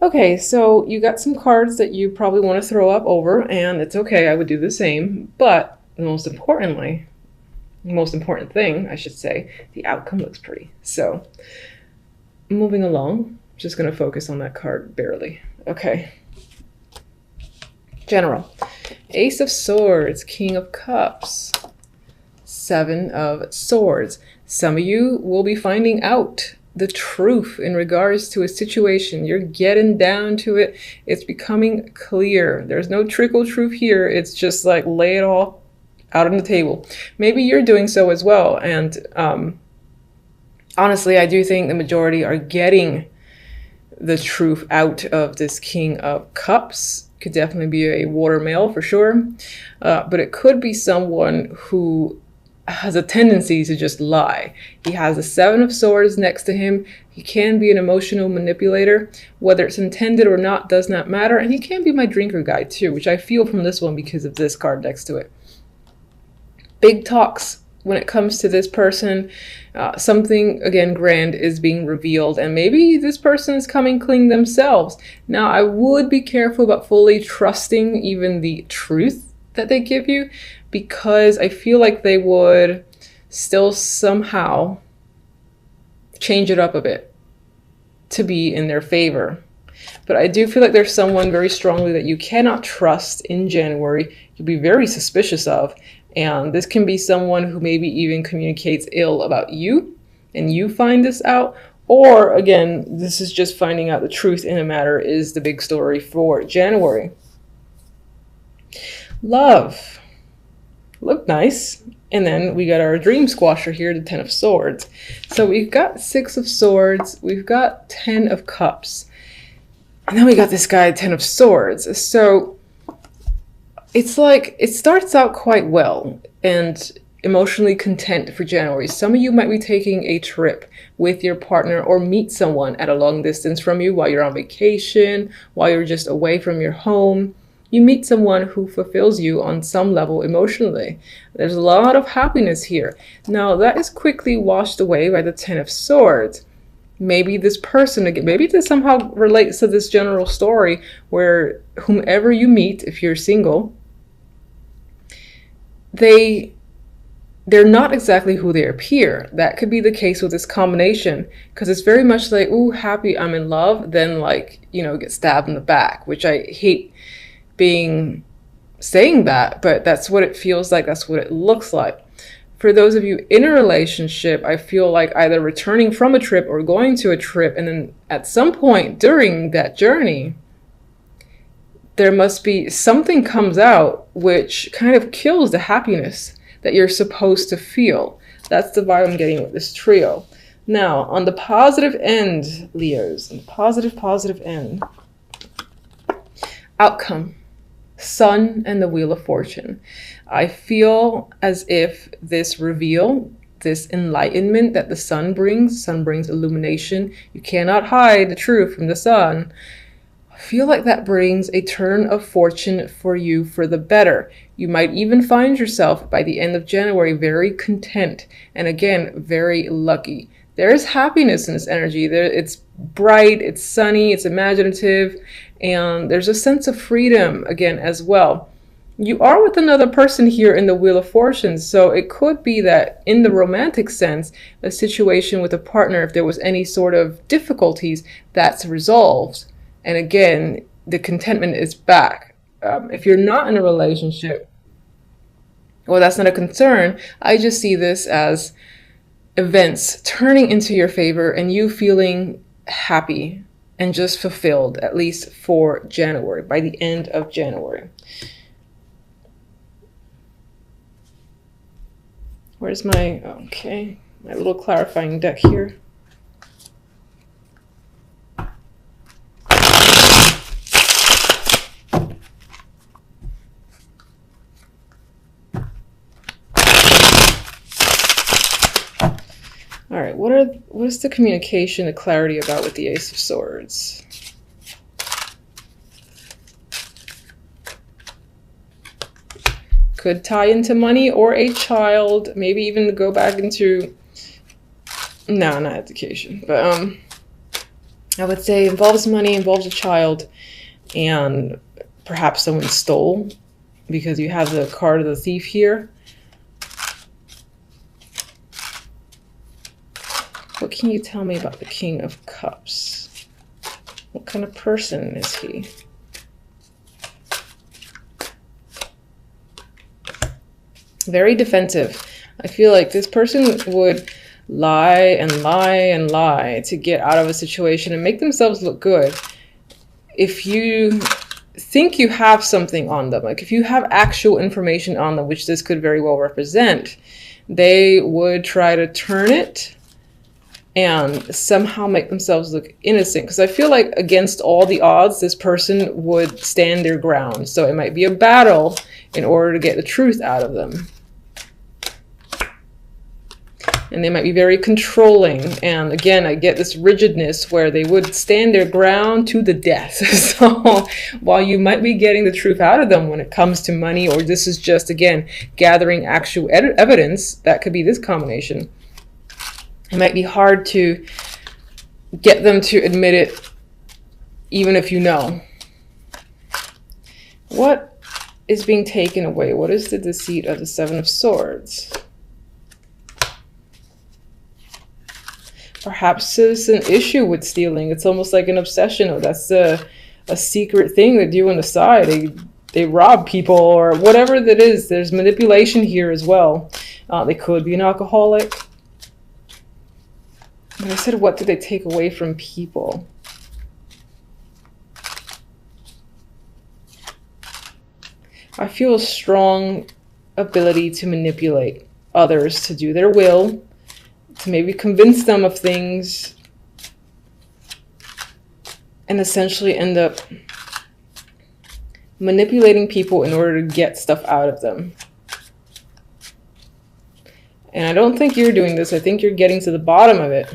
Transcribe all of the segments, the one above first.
Okay, so you got some cards that you probably want to throw up over, and it's okay, I would do the same. But most importantly, the most important thing, I should say, the outcome looks pretty. So moving along, just going to focus on that card barely. Okay. General. Ace of Swords, King of Cups, Seven of Swords. Some of you will be finding out the truth in regards to a situation. You're getting down to it. It's becoming clear. There's no trickle truth here. It's just like lay it all out on the table. Maybe you're doing so as well. And honestly, I do think the majority are getting the truth out of this King of Cups. Could definitely be a water male for sure. But it could be someone who has a tendency to just lie. He has the Seven of Swords next to him. He can be an emotional manipulator. Whether it's intended or not does not matter. And he can be my drinker guy too, which I feel from this one because of this card next to it. Big talks when it comes to this person. Something, again, grand is being revealed, and maybe this person is coming clean themselves. Now, I would be careful about fully trusting even the truth that they give you, because I feel like they would still somehow change it up a bit to be in their favor. But I do feel like there's someone very strongly that you cannot trust in January. You'll be very suspicious of. And this can be someone who maybe even communicates ill about you, and you find this out. Or again, this is just finding out the truth in a matter is the big story for January. Love. Look nice. And then we got our dream squasher here, the Ten of Swords. So we've got Six of Swords. We've got 10 of Cups. And then we got this guy, 10 of Swords. So it's like, it starts out quite well and emotionally content for January. Some of you might be taking a trip with your partner or meet someone at a long distance from you while you're on vacation, while you're just away from your home. You meet someone who fulfills you on some level emotionally. There's a lot of happiness here. Now, that is quickly washed away by the 10 of Swords. Maybe this person, again, maybe this somehow relates to this general story where whomever you meet, if you're single, they're not exactly who they appear. That could be the case with this combination, because it's very much like, ooh, happy, I'm in love, then like, you know, get stabbed in the back, which I hate saying that, but that's what it feels like. That's what it looks like. For those of you in a relationship, I feel like either returning from a trip or going to a trip, and then at some point during that journey, there must be something comes out which kind of kills the happiness that you're supposed to feel. That's the vibe I'm getting with this trio. Now, on the positive end, Leos, on the positive end, outcome, Sun and the Wheel of Fortune. I feel as if this reveal, this enlightenment that the sun brings illumination. You cannot hide the truth from the sun. I feel like that brings a turn of fortune for you for the better. You might even find yourself by the end of January very content and again, very lucky. There is happiness in this energy. It's bright, it's sunny, it's imaginative, and there's a sense of freedom again as well. You are with another person here in the Wheel of Fortune, so it could be that in the romantic sense, a situation with a partner, if there was any sort of difficulties, that's resolved. And again, the contentment is back. If you're not in a relationship, well, that's not a concern. I just see this as events turning into your favor and you feeling happy and just fulfilled, at least for January, by the end of January. Where's my, okay, my little clarifying deck here. All right, what is the communication, the clarity about with the Ace of Swords? Could tie into money or a child, maybe even go back into, no, not education, but I would say involves money, involves a child, and perhaps someone stole, because you have the card of the thief here. What can you tell me about the King of Cups? What kind of person is he? Very defensive. I feel like this person would lie and lie and lie to get out of a situation and make themselves look good. If you think you have something on them, like if you have actual information on them, which this could very well represent, they would try to turn it and somehow make themselves look innocent. Because I feel like against all the odds, this person would stand their ground. So it might be a battle in order to get the truth out of them. And they might be very controlling. And again, I get this rigidness where they would stand their ground to the death. So while you might be getting the truth out of them when it comes to money, or this is just, again, gathering actual evidence, that could be this combination. It might be hard to get them to admit it, even if you know. What is being taken away? What is the deceit of the Seven of Swords? Perhaps there's an issue with stealing. It's almost like an obsession. Or that's a secret thing they do on the side. They rob people or whatever that is. There's manipulation here as well. They could be an alcoholic. But I said, what did they take away from people? I feel a strong ability to manipulate others to do their will, to maybe convince them of things, and essentially end up manipulating people in order to get stuff out of them. And I don't think you're doing this. I think you're getting to the bottom of it.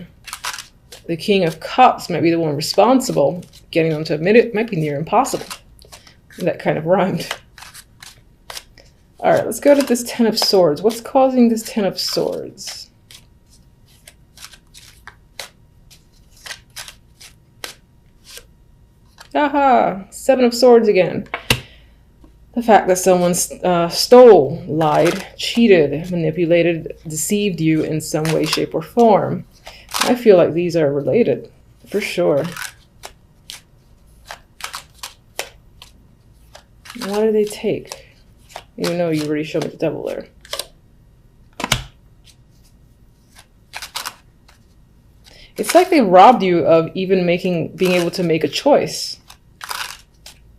The King of Cups might be the one responsible. Getting them to admit it might be near impossible. That kind of rhymed. All right, let's go to this Ten of Swords. What's causing this Ten of Swords? Aha! Seven of Swords again. The fact that someone stole, lied, cheated, manipulated, deceived you in some way, shape, or form. I feel like these are related, for sure. What do they take? Even though you already showed me the devil there. It's like they robbed you of even being able to make a choice.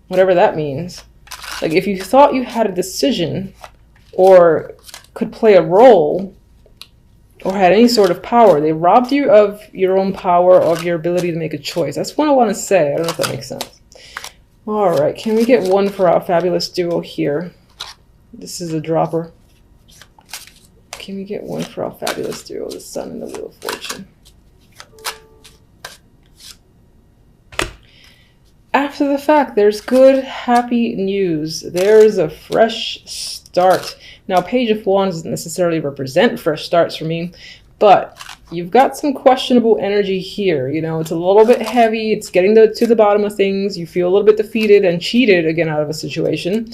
Whatever that means. Like if you thought you had a decision or could play a role or had any sort of power, they robbed you of your own power, of your ability to make a choice. That's what I want to say. I don't know if that makes sense. All right, can we get one for our fabulous duo here? This is a dropper. Can we get one for our fabulous duo, the Sun and the Wheel of Fortune? After the fact, there's good, happy news. There's a fresh start. Now, Page of Wands doesn't necessarily represent fresh starts for me, but you've got some questionable energy here. You know, it's a little bit heavy. It's getting to the bottom of things. You feel a little bit defeated and cheated again out of a situation.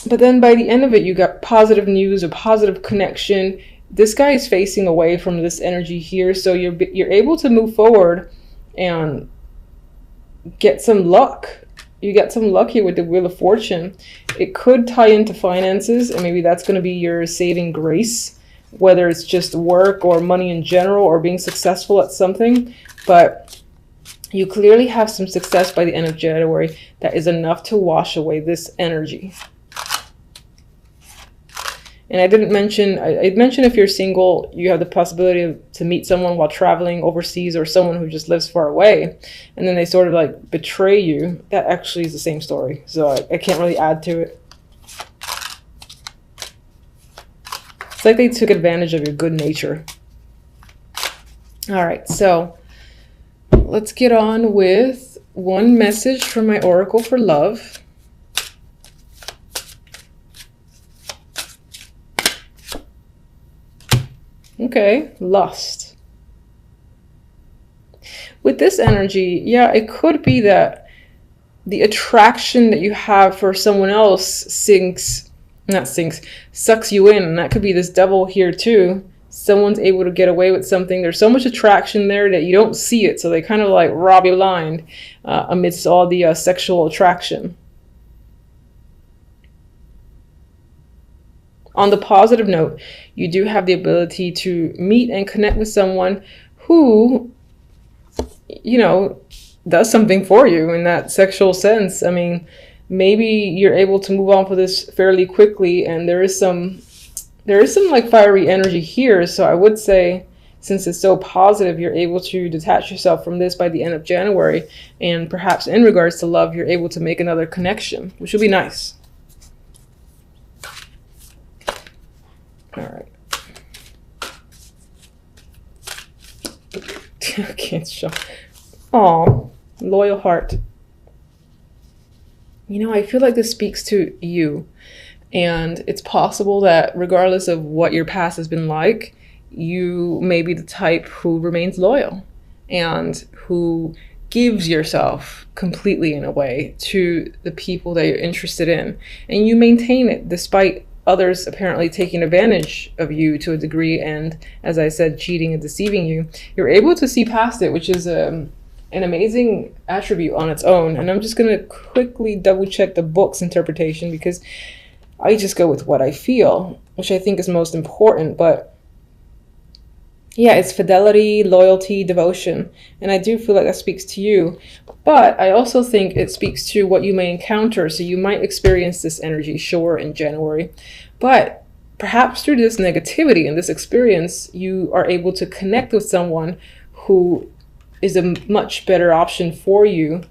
But then by the end of it, you got positive news, a positive connection. This guy is facing away from this energy here, so you're able to move forward and get some luck. You get some luck here with the Wheel of Fortune. It could tie into finances, and maybe that's going to be your saving grace, whether it's just work or money in general or being successful at something. But you clearly have some success by the end of January that is enough to wash away this energy. And I didn't mention, I'd mentioned if you're single, you have the possibility to meet someone while traveling overseas, or someone who just lives far away, and then they sort of like betray you. That actually is the same story, so I can't really add to it. It's like they took advantage of your good nature. All right, so let's get on with one message from my Oracle for love. Okay, lust. with this energy, yeah, it could be that the attraction that you have for someone else sucks you in. And that could be this devil here too. Someone's able to get away with something. There's so much attraction there that you don't see it. So they kind of like rob you blind amidst all the sexual attraction. On the positive note, you do have the ability to meet and connect with someone who, you know, does something for you in that sexual sense. I mean, maybe you're able to move on for this fairly quickly, and there is some like fiery energy here. So I would say, since it's so positive, you're able to detach yourself from this by the end of January, and perhaps in regards to love, you're able to make another connection, which would be nice. All right. I can't show. Aw, loyal heart. You know, I feel like this speaks to you. And it's possible that regardless of what your past has been like, you may be the type who remains loyal and who gives yourself completely, in a way, to the people that you're interested in. And you maintain it despite others apparently taking advantage of you to a degree, and as I said, cheating and deceiving you. You're able to see past it, which is an amazing attribute on its own. And I'm just going to quickly double check the book's interpretation, because I just go with what I feel, which I think is most important. But yeah, it's fidelity, loyalty, devotion. And I do feel like that speaks to you. But I also think it speaks to what you may encounter. So you might experience this energy, sure, in January. But perhaps through this negativity and this experience, you are able to connect with someone who is a much better option for you,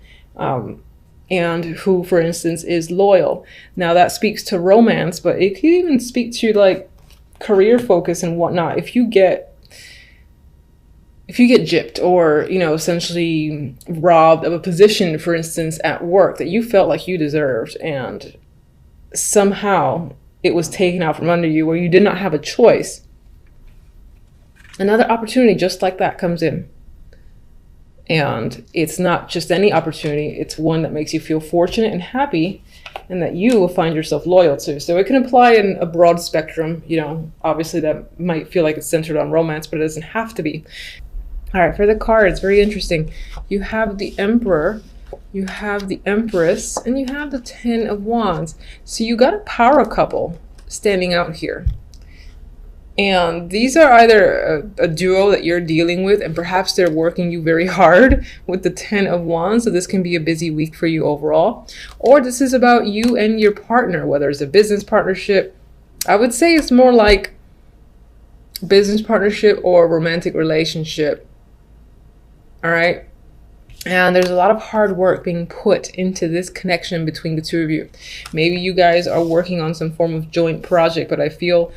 and who, for instance, is loyal. Now that speaks to romance, but it could even speak to like career focus and whatnot. If you get gypped, or, you know, essentially robbed of a position, for instance, at work that you felt like you deserved, and somehow it was taken out from under you, or you did not have a choice, another opportunity just like that comes in. And it's not just any opportunity, it's one that makes you feel fortunate and happy, and that you will find yourself loyal to. So it can apply in a broad spectrum. You know, obviously that might feel like it's centered on romance, but it doesn't have to be. All right, for the cards, very interesting. You have the Emperor, you have the Empress, and you have the Ten of Wands. So you got a power couple standing out here. And these are either a duo that you're dealing with, and perhaps they're working you very hard with the Ten of Wands. So this can be a busy week for you overall. Or this is about you and your partner, whether it's a business partnership. I would say it's more like business partnership or romantic relationship. All right. And there's a lot of hard work being put into this connection between the two of you. Maybe you guys are working on some form of joint project, but I feel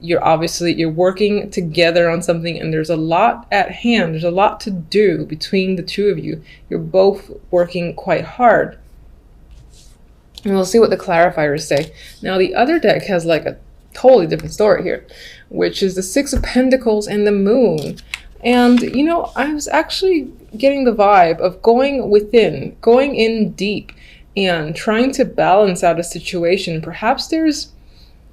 you're working together on something, and there's a lot at hand. There's a lot to do between the two of you. You're both working quite hard. And we'll see what the clarifiers say. Now, the other deck has like a totally different story here, which is the Six of Pentacles and the Moon. And, you know, I was actually getting the vibe of going within, going in deep, and trying to balance out a situation. Perhaps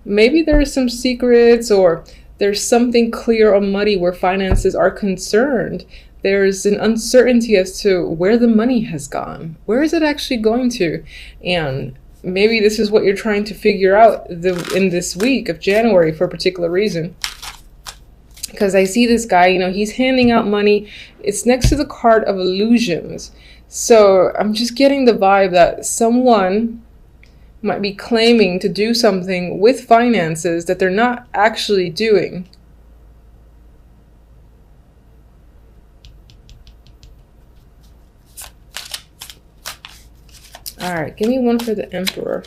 maybe there are some secrets, or there's something clear or muddy where finances are concerned. There's an uncertainty as to where the money has gone. Where is it actually going to? And maybe this is what you're trying to figure out in this week of January for a particular reason. Because I see this guy, you know, he's handing out money. It's next to the card of illusions. So I'm just getting the vibe that someone might be claiming to do something with finances that they're not actually doing. All right, give me one for the Emperor.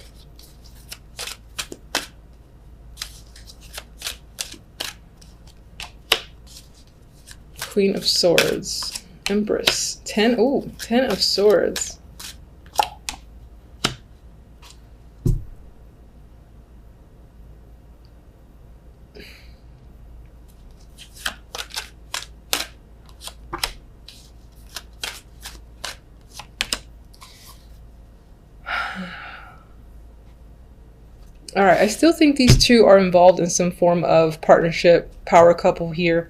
Queen of Swords, Empress, 10 of Swords. All right, I still think these two are involved in some form of partnership, power couple here.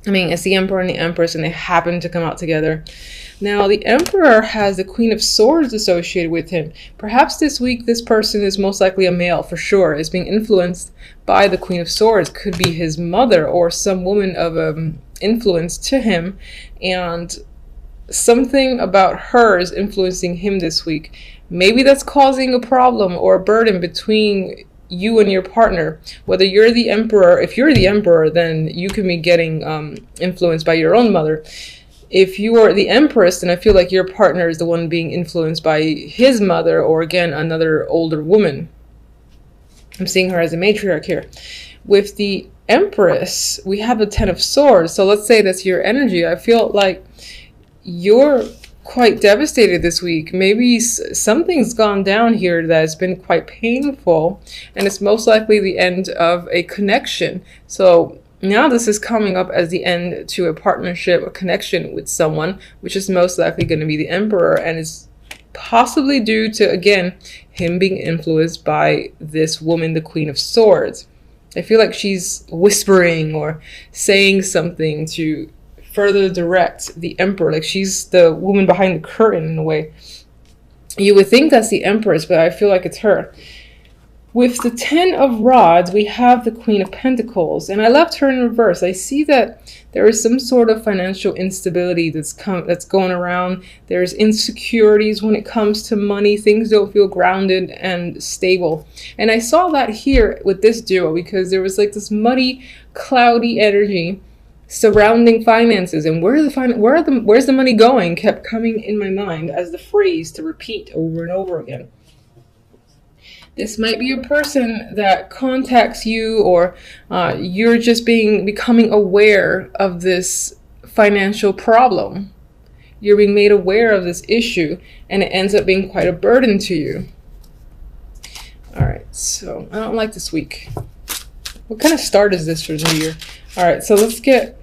I mean, it's the Emperor and the Empress, and they happen to come out together. Now, the Emperor has the Queen of Swords associated with him. Perhaps this week, this person is most likely a male, for sure, is being influenced by the Queen of Swords. Could be his mother or some woman of influence to him, and something about her is influencing him this week. Maybe that's causing a problem or a burden between you and your partner. Whether you're the Emperor, if you're the Emperor, then you can be getting influenced by your own mother. If you are the Empress, then I feel like your partner is the one being influenced by his mother, or again, another older woman. I'm seeing her as a matriarch here. With the Empress, we have the Ten of Swords. So let's say that's your energy. I feel like you're quite devastated this week. Maybe something's gone down here that has been quite painful, and it's most likely the end of a connection. So now this is coming up as the end to a partnership, a connection with someone, which is most likely going to be the Emperor, and is possibly due to, again, him being influenced by this woman, the Queen of Swords. I feel like she's whispering or saying something to further direct the Emperor, like she's the woman behind the curtain in a way. You would think that's the Empress, but I feel like it's her. With the Ten of Rods, we have the Queen of Pentacles, and I left her in reverse. I see that there is some sort of financial instability that's going around. There's insecurities when it comes to money. Things don't feel grounded and stable. And I saw that here with this duo, because there was like this muddy, cloudy energy surrounding finances, and where's the money going kept coming in my mind as the phrase to repeat over and over again. This might be a person that contacts you, or you're just becoming aware of this financial problem. You're being made aware of this issue, and it ends up being quite a burden to you. All right, so I don't like this week. What kind of start is this for the new year? All right, so let's get,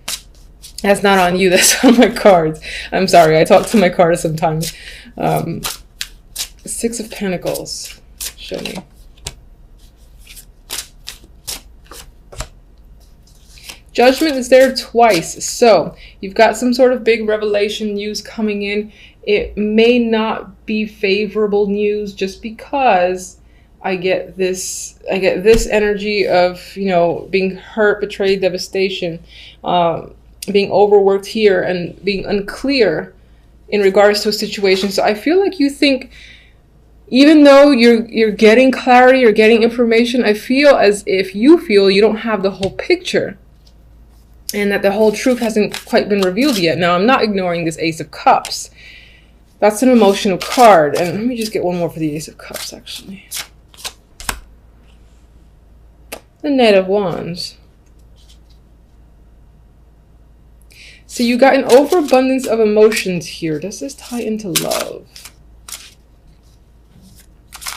that's not on you, that's on my cards. I'm sorry, I talk to my cards sometimes. Six of Pentacles. Show me. Judgment is there twice. So you've got some sort of big revelation news coming in. It may not be favorable news, just because I get this energy of, you know, being hurt, betrayed, devastation, being overworked here, and being unclear in regards to a situation. So I feel like you think, even though you're getting clarity, you're getting information, I feel as if you feel you don't have the whole picture, and that the whole truth hasn't quite been revealed yet. Now, I'm not ignoring this Ace of Cups. That's an emotional card. And let me just get one more for the Ace of Cups, actually. The Knight of Wands. So you got an overabundance of emotions here. Does this tie into love?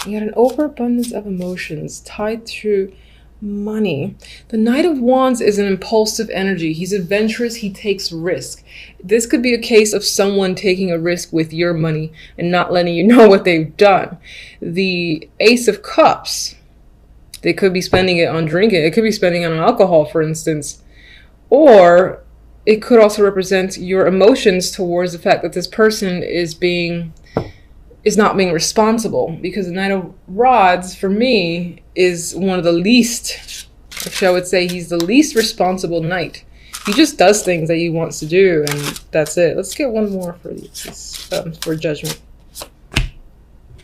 You got an overabundance of emotions tied to money. The Knight of Wands is an impulsive energy. He's adventurous. He takes risk. This could be a case of someone taking a risk with your money and not letting you know what they've done. The Ace of Cups, they could be spending it on drinking. It could be spending it on alcohol, for instance. Or it could also represent your emotions towards the fact that this person is not being responsible, because the Knight of Rods, for me, is one of the least, actually I would say he's the least responsible knight. He just does things that he wants to do, and that's it. Let's get one more for for Judgment.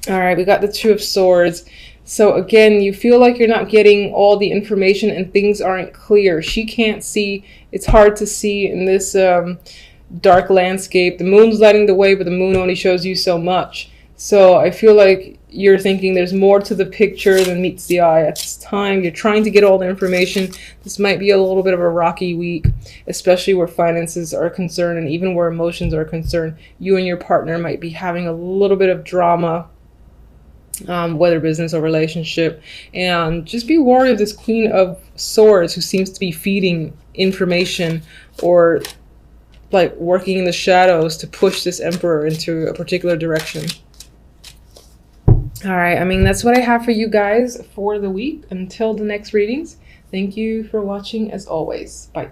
All right, we got the Two of Swords. So again, you feel like you're not getting all the information and things aren't clear. She can't see. It's hard to see in this dark landscape. The moon's lighting the way, but the moon only shows you so much. So I feel like you're thinking there's more to the picture than meets the eye at this time. You're trying to get all the information. This might be a little bit of a rocky week, especially where finances are concerned, and even where emotions are concerned. You and your partner might be having a little bit of drama, whether business or relationship. And just be wary of this Queen of Swords, who seems to be feeding information or like working in the shadows to push this Emperor into a particular direction. All right, I mean, that's what I have for you guys for the week. Until the next readings, thank you for watching as always. Bye.